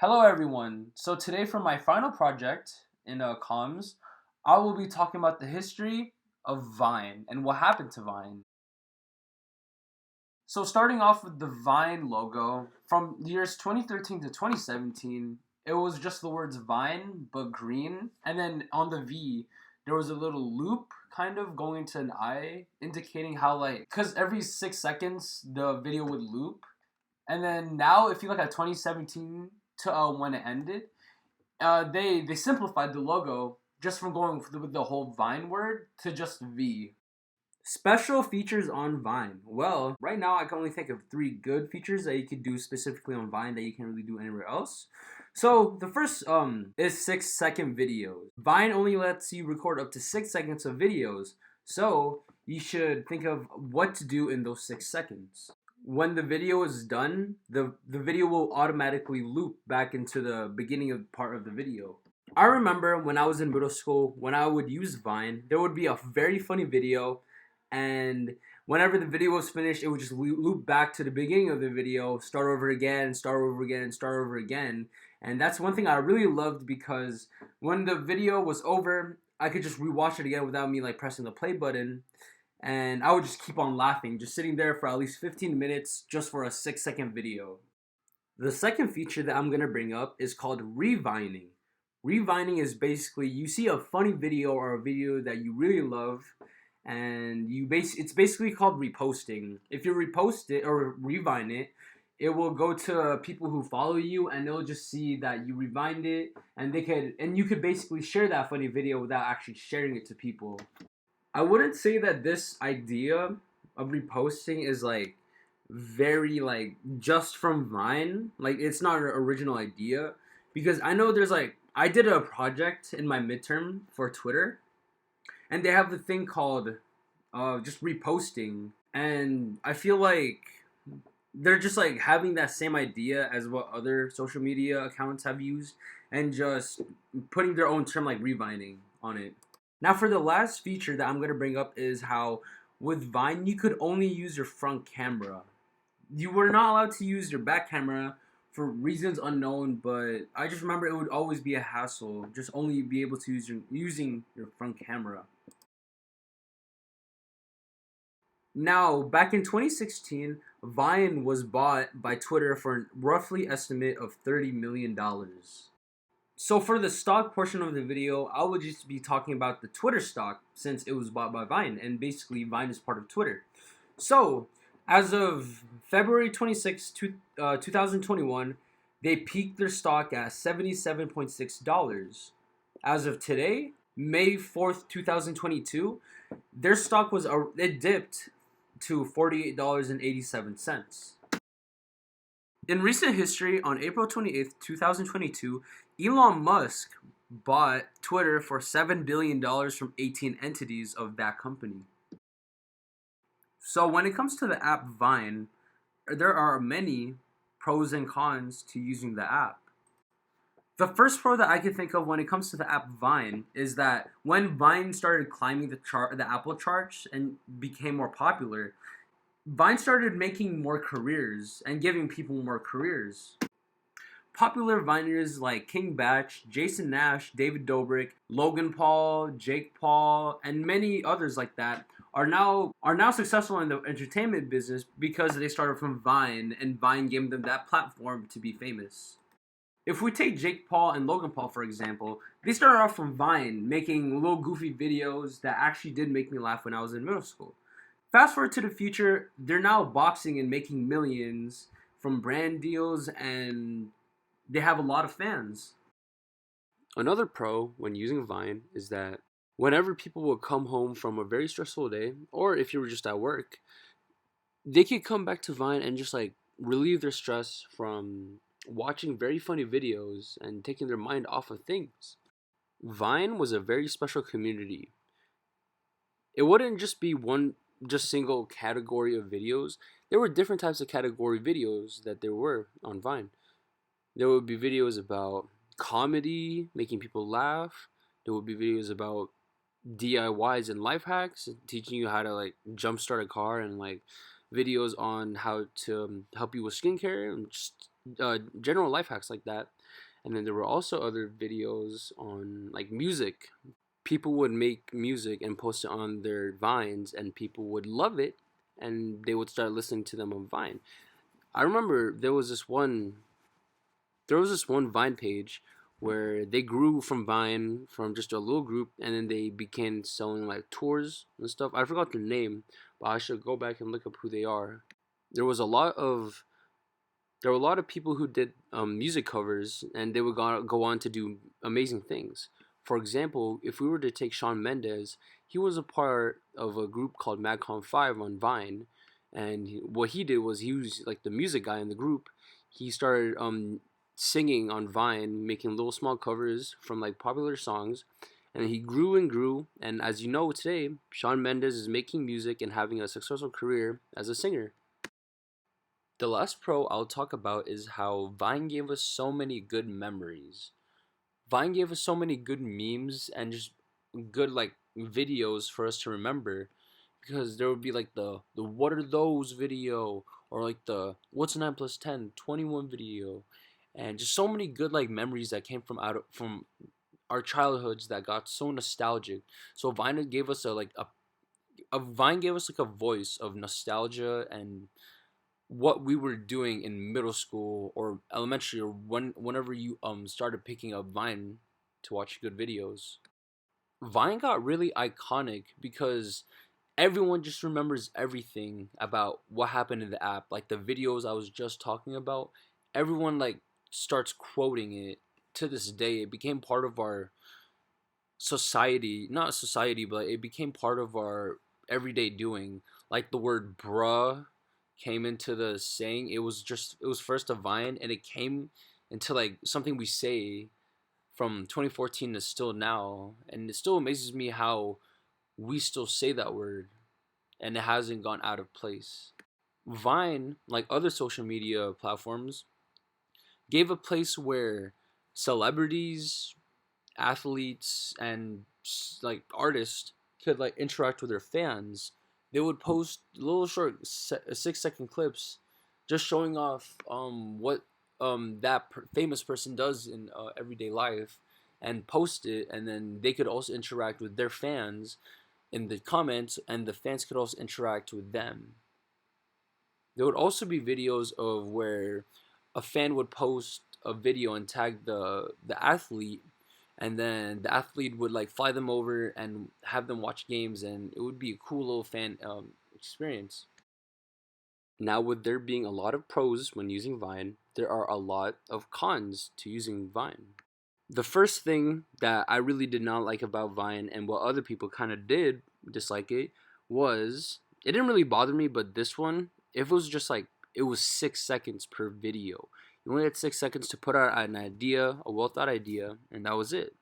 Hello, everyone. So today, for my final project in comms, I will be talking about the history of Vine and what happened to Vine. So starting off with the Vine logo, from years 2013 to 2017, it was just the words Vine but green, and then on the V, there was a little loop kind of going to an eye, indicating how because every 6 seconds the video would loop. And then now, if you look at 2017 to when it ended, they simplified the logo just from going with the whole Vine word to just V. Special features on Vine. Well, right now I can only think of three good features that you could do specifically on Vine that you can't really do anywhere else. So the first is 6 second videos. Vine only lets you record up to 6 seconds of videos, so you should think of what to do in those 6 seconds. When the video is done, the video will automatically loop back into the beginning of part of the video. I remember when I was in middle school, when I would use Vine, there would be a very funny video, and whenever the video was finished, it would just loop back to the beginning of the video, start over again, start over again, start over again. And that's one thing I really loved, because when the video was over, I could just rewatch it again without me pressing the play button, and I would just keep on laughing, just sitting there for at least 15 minutes just for a 6 second video. The second feature that I'm going to bring up is called revining. Revining is basically you see a funny video or a video that you really love, and it's basically called reposting. If you repost it or revine it, it will go to people who follow you, and they'll just see that you revined it, and you could basically share that funny video without actually sharing it to people. I wouldn't say that this idea of reposting is very just from Vine. It's not an original idea, because I know there's I did a project in my midterm for Twitter, and they have the thing called just reposting, and I feel like they're just having that same idea as what other social media accounts have used, and just putting their own term like revining on it. Now, for the last feature that I'm going to bring up is how with Vine you could only use your front camera. You were not allowed to use your back camera for reasons unknown, but I just remember it would always be a hassle just only be able to using your front camera. Now, back in 2016, Vine was bought by Twitter for a roughly estimate of $30 million. So for the stock portion of the video, I would just be talking about the Twitter stock, since it was bought by Vine, and basically Vine is part of Twitter. So, as of February 26, 2021, they peaked their stock at $77.6. As of today, May 4th, 2022, their stock it dipped to $48.87. In recent history, on April 28th, 2022, Elon Musk bought Twitter for $7 billion from 18 entities of that company. So when it comes to the app Vine, there are many pros and cons to using the app. The first pro that I can think of when it comes to the app Vine is that when Vine started climbing the Apple charts and became more popular, Vine started making more careers and giving people more careers. Popular Viners like King Batch, Jason Nash, David Dobrik, Logan Paul, Jake Paul, and many others like that are now successful in the entertainment business because they started from Vine, and Vine gave them that platform to be famous. If we take Jake Paul and Logan Paul, for example, they started off from Vine, making little goofy videos that actually did make me laugh when I was in middle school. Fast forward to the future, they're now boxing and making millions from brand deals, and they have a lot of fans. Another pro when using Vine is that whenever people will come home from a very stressful day, or if you were just at work, they could come back to Vine and just relieve their stress from watching very funny videos and taking their mind off of things. Vine was a very special community. It wouldn't just be one just single category of videos. There were different types of category videos that there were on Vine. There would be videos about comedy, making people laugh. There would be videos about DIYs and life hacks, teaching you how to jumpstart a car, and videos on how to help you with skincare and just general life hacks like that. And then there were also other videos on like music. People would make music and post it on their vines, and people would love it, and they would start listening to them on Vine. I remember there was this one Vine page where they grew from Vine from just a little group, and then they began selling like tours and stuff. I forgot their name, but I should go back and look up who they are. There was a lot of there were a lot of people who did music covers, and they would go on to do amazing things. For example, if we were to take Shawn Mendes, he was a part of a group called Madcon 5 on Vine, and what he did was he was like the music guy in the group. He started singing on Vine, making little small covers from like popular songs, and he grew and grew. And as you know today, Shawn Mendes is making music and having a successful career as a singer. The last pro I'll talk about is how Vine gave us so many good memories. Vine gave us so many good memes and just good like videos for us to remember, because there would be like the what are those video, or like the what's 9 plus 10 21 video, and just so many good like memories that came from our childhoods that got so nostalgic. So Vine gave us a Vine gave us like a voice of nostalgia and what we were doing in middle school or elementary, or whenever you started picking up Vine to watch good videos. Vine got really iconic because everyone just remembers everything about what happened in the app, like the videos I was just talking about. Everyone like starts quoting it to this day. It became part of our society, not society, but it became part of our everyday doing. Like the word bruh came into the saying. It was first a Vine, and it came into like something we say from 2014 to still now, and it still amazes me how we still say that word and it hasn't gone out of place. Vine, like other social media platforms, gave a place where celebrities, athletes, and like artists could like interact with their fans. They would post little short 6-second clips, just showing off what that famous person does in everyday life, and post it, and then they could also interact with their fans in the comments, and the fans could also interact with them. There would also be videos of where a fan would post a video and tag the athlete, and then the athlete would like fly them over and have them watch games, and it would be a cool little fan experience. Now, with there being a lot of pros when using Vine, there are a lot of cons to using Vine. The first thing that I really did not like about Vine, and what other people kind of did dislike it, was it didn't really bother me, but this one, if it was just like it was 6 seconds per video. You only had 6 seconds to put out an idea, a well thought idea, and that was it.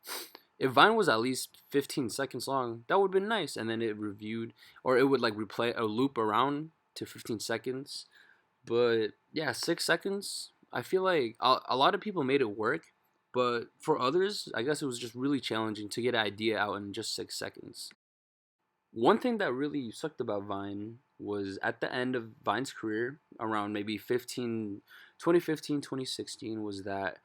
If Vine was at least 15 seconds long, that would have been nice. And then it reviewed, or it would like replay a loop around to 15 seconds. But yeah, 6 seconds. I feel like a lot of people made it work, but for others, I guess it was just really challenging to get an idea out in just 6 seconds. One thing that really sucked about Vine was at the end of Vine's career, around maybe 2015, 2016, was that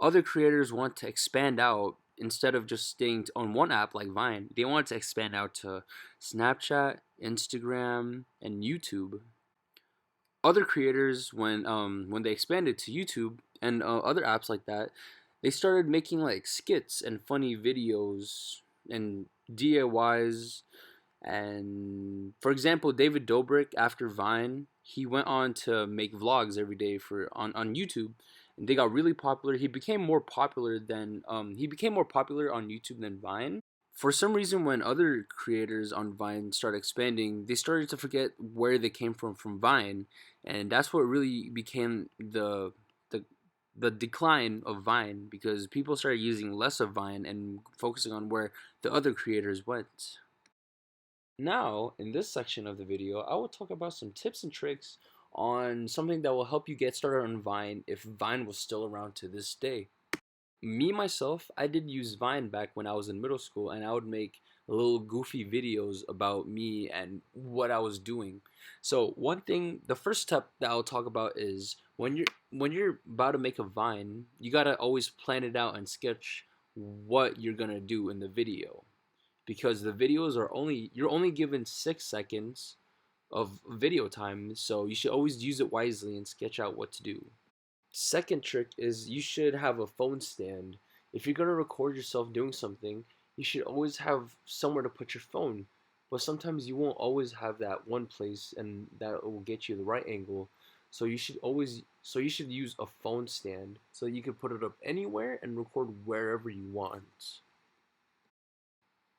other creators want to expand out instead of just staying on one app like Vine. They want to expand out to Snapchat, Instagram, and YouTube. Other creators, when they expanded to YouTube and other apps like that, they started making like skits and funny videos and DIYs. And for example, David Dobrik, after Vine, he went on to make vlogs every day for on YouTube, and they got really popular. He became more popular on YouTube than Vine. For some reason, when other creators on Vine started expanding, they started to forget where they came from Vine, and that's what really became the the decline of Vine, because people started using less of Vine and focusing on where the other creators went. Now, in this section of the video, I will talk about some tips and tricks on something that will help you get started on Vine if Vine was still around to this day. Me, myself, I did use Vine back when I was in middle school, and I would make little goofy videos about me and what I was doing. So, the first step that I'll talk about is when you're about to make a Vine, you gotta always plan it out and sketch what you're gonna do in the video, because the videos are only you're only given 6 seconds of video time, so you should always use it wisely and sketch out what to do. Second trick is you should have a phone stand. If you're gonna record yourself doing something, you should always have somewhere to put your phone. But sometimes you won't always have that one place, and that will get you the right angle. So you should use a phone stand so you can put it up anywhere and record wherever you want.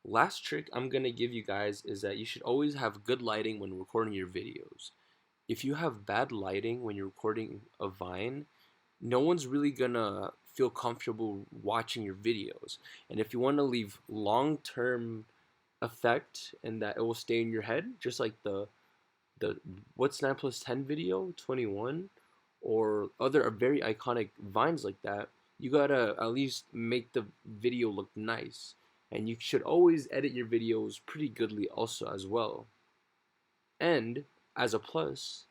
Last trick I'm gonna give you guys is that you should always have good lighting when recording your videos. If you have bad lighting when you're recording a Vine, no one's really gonna feel comfortable watching your videos. And if you want to leave long-term effect and that it will stay in your head, just like the what's 9 plus 10 video 21 or other very iconic Vines like that, you gotta at least make the video look nice. And you should always edit your videos pretty goodly also as well. And as a plus,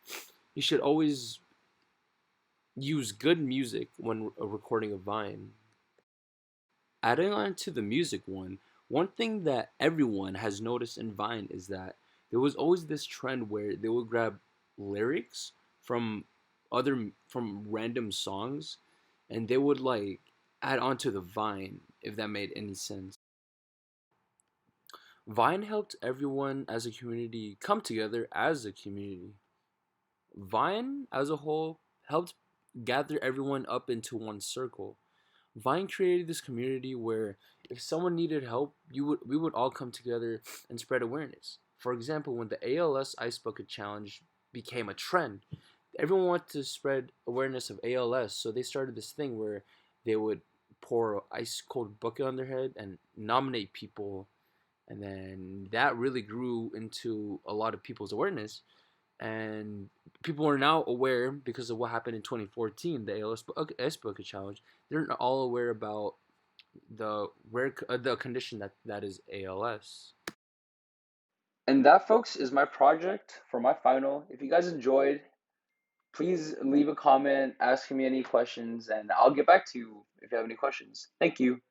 you should always use good music when recording a Vine. Adding on to the music one thing that everyone has noticed in Vine is that there was always this trend where they would grab lyrics from from random songs, and they would like add on to the Vine, if that made any sense. Vine helped everyone as a community come together as a community. Vine as a whole helped gather everyone up into one circle. Vine created this community where if someone needed help, we would all come together and spread awareness. For example, when the ALS Ice Bucket Challenge became a trend, everyone wanted to spread awareness of ALS, so they started this thing where they would pour an ice cold bucket on their head and nominate people, and then that really grew into a lot of people's awareness, and people are now aware because of what happened in 2014, the ALS Ice Bucket Challenge. They're all aware about the condition that is ALS. And that, folks, is my project for my final. If you guys enjoyed, please leave a comment asking me any questions, and I'll get back to you if you have any questions. Thank you.